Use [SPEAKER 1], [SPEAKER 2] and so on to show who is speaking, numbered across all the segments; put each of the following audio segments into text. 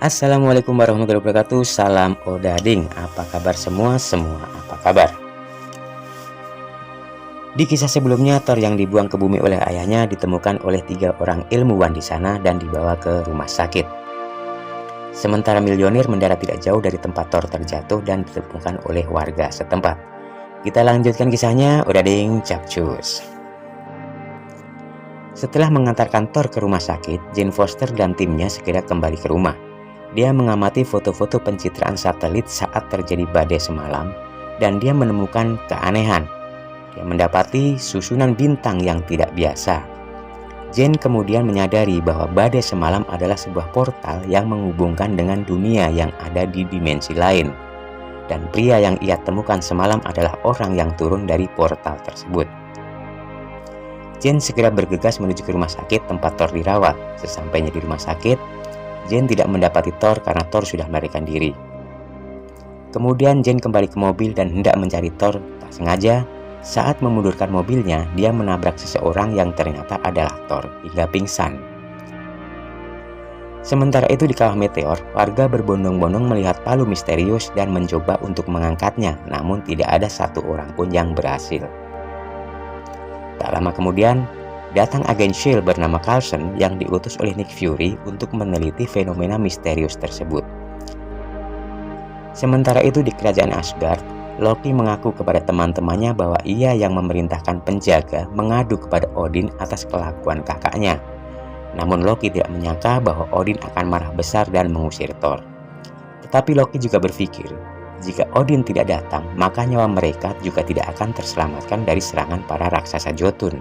[SPEAKER 1] Assalamualaikum warahmatullahi wabarakatuh. Salam Odading. Apa kabar semua? Apa kabar? Di kisah sebelumnya, Thor yang dibuang ke bumi oleh ayahnya ditemukan oleh 3 orang ilmuwan di sana dan dibawa ke rumah sakit. Sementara Mjolnir mendarat tidak jauh dari tempat Thor terjatuh dan ditemukan oleh warga setempat. Kita lanjutkan kisahnya, Odading capcus. Setelah mengantarkan Thor ke rumah sakit, Jane Foster dan timnya segera kembali ke rumah. Dia mengamati foto-foto pencitraan satelit saat terjadi badai semalam, dan dia menemukan keanehan. Dia mendapati susunan bintang yang tidak biasa. Jane kemudian menyadari bahwa badai semalam adalah sebuah portal yang menghubungkan dengan dunia yang ada di dimensi lain. Dan pria yang ia temukan semalam adalah orang yang turun dari portal tersebut. Jane segera bergegas menuju ke rumah sakit tempat Thor dirawat. Sesampainya di rumah sakit, Jane tidak mendapati Thor karena Thor sudah melarikan diri. Kemudian Jane kembali ke mobil dan hendak mencari Thor. Tak sengaja, saat memundurkan mobilnya, dia menabrak seseorang yang ternyata adalah Thor hingga pingsan. Sementara itu di kawah meteor, warga berbondong-bondong melihat palu misterius dan mencoba untuk mengangkatnya, namun tidak ada satu orang pun yang berhasil. Tak lama kemudian, datang agen S.H.I.E.L.D. bernama Coulson yang diutus oleh Nick Fury untuk meneliti fenomena misterius tersebut. Sementara itu di kerajaan Asgard, Loki mengaku kepada teman-temannya bahwa ia yang memerintahkan penjaga mengadu kepada Odin atas kelakuan kakaknya. Namun Loki tidak menyangka bahwa Odin akan marah besar dan mengusir Thor. Tetapi Loki juga berpikir, jika Odin tidak datang, maka nyawa mereka juga tidak akan terselamatkan dari serangan para raksasa Jotun.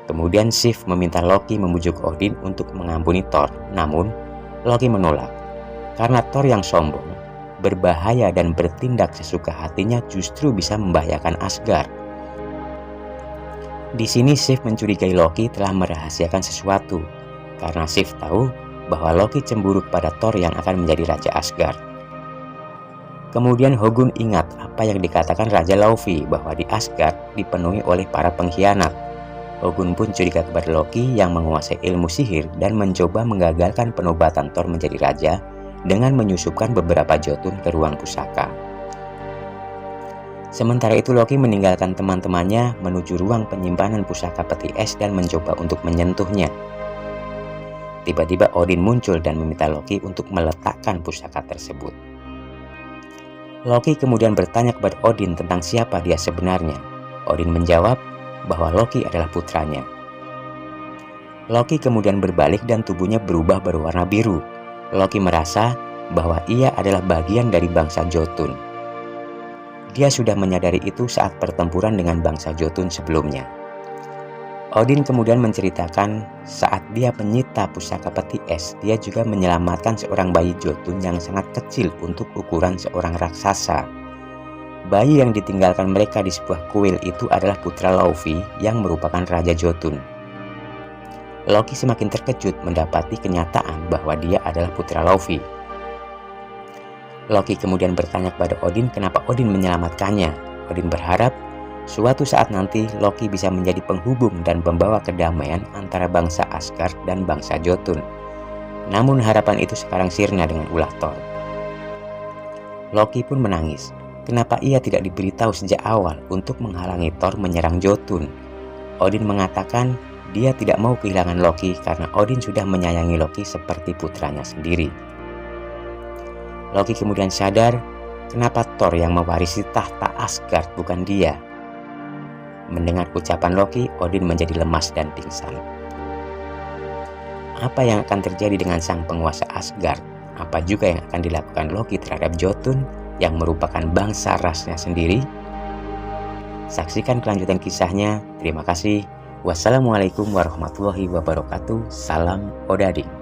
[SPEAKER 1] Kemudian Sif meminta Loki membujuk Odin untuk mengampuni Thor. Namun, Loki menolak. Karena Thor yang sombong, berbahaya dan bertindak sesuka hatinya justru bisa membahayakan Asgard. Di sini Sif mencurigai Loki telah merahasiakan sesuatu. Karena Sif tahu bahwa Loki cemburu kepada Thor yang akan menjadi Raja Asgard. Kemudian Hogun ingat apa yang dikatakan Raja Laufey bahwa di Asgard dipenuhi oleh para pengkhianat. Hogun pun curiga kepada Loki yang menguasai ilmu sihir dan mencoba menggagalkan penobatan Thor menjadi raja dengan menyusupkan beberapa Jotun ke ruang pusaka. Sementara itu Loki meninggalkan teman-temannya menuju ruang penyimpanan pusaka peti es dan mencoba untuk menyentuhnya. Tiba-tiba Odin muncul dan meminta Loki untuk meletakkan pusaka tersebut. Loki kemudian bertanya kepada Odin tentang siapa dia sebenarnya. Odin menjawab bahwa Loki adalah putranya. Loki kemudian berbalik dan tubuhnya berubah berwarna biru. Loki merasa bahwa ia adalah bagian dari bangsa Jotun. Dia sudah menyadari itu saat pertempuran dengan bangsa Jotun sebelumnya. Odin kemudian menceritakan saat dia menyita pusaka peti es, dia juga menyelamatkan seorang bayi Jotun yang sangat kecil untuk ukuran seorang raksasa. Bayi yang ditinggalkan mereka di sebuah kuil itu adalah putra Laufey yang merupakan Raja Jotun. Loki semakin terkejut mendapati kenyataan bahwa dia adalah putra Laufey. Loki kemudian bertanya kepada Odin kenapa Odin menyelamatkannya. Odin berharap suatu saat nanti Loki bisa menjadi penghubung dan pembawa kedamaian antara bangsa Asgard dan bangsa Jotun. Namun harapan itu sekarang sirna dengan ulah Thor. Loki pun menangis. Kenapa ia tidak diberitahu sejak awal untuk menghalangi Thor menyerang Jotun? Odin mengatakan dia tidak mau kehilangan Loki karena Odin sudah menyayangi Loki seperti putranya sendiri. Loki kemudian sadar kenapa Thor yang mewarisi tahta Asgard bukan dia. Mendengar ucapan Loki, Odin menjadi lemas dan pingsan. Apa yang akan terjadi dengan sang penguasa Asgard? Apa juga yang akan dilakukan Loki terhadap Jotun yang merupakan bangsa rasnya sendiri? Saksikan kelanjutan kisahnya. Terima kasih. Wassalamualaikum warahmatullahi wabarakatuh. Salam Odading.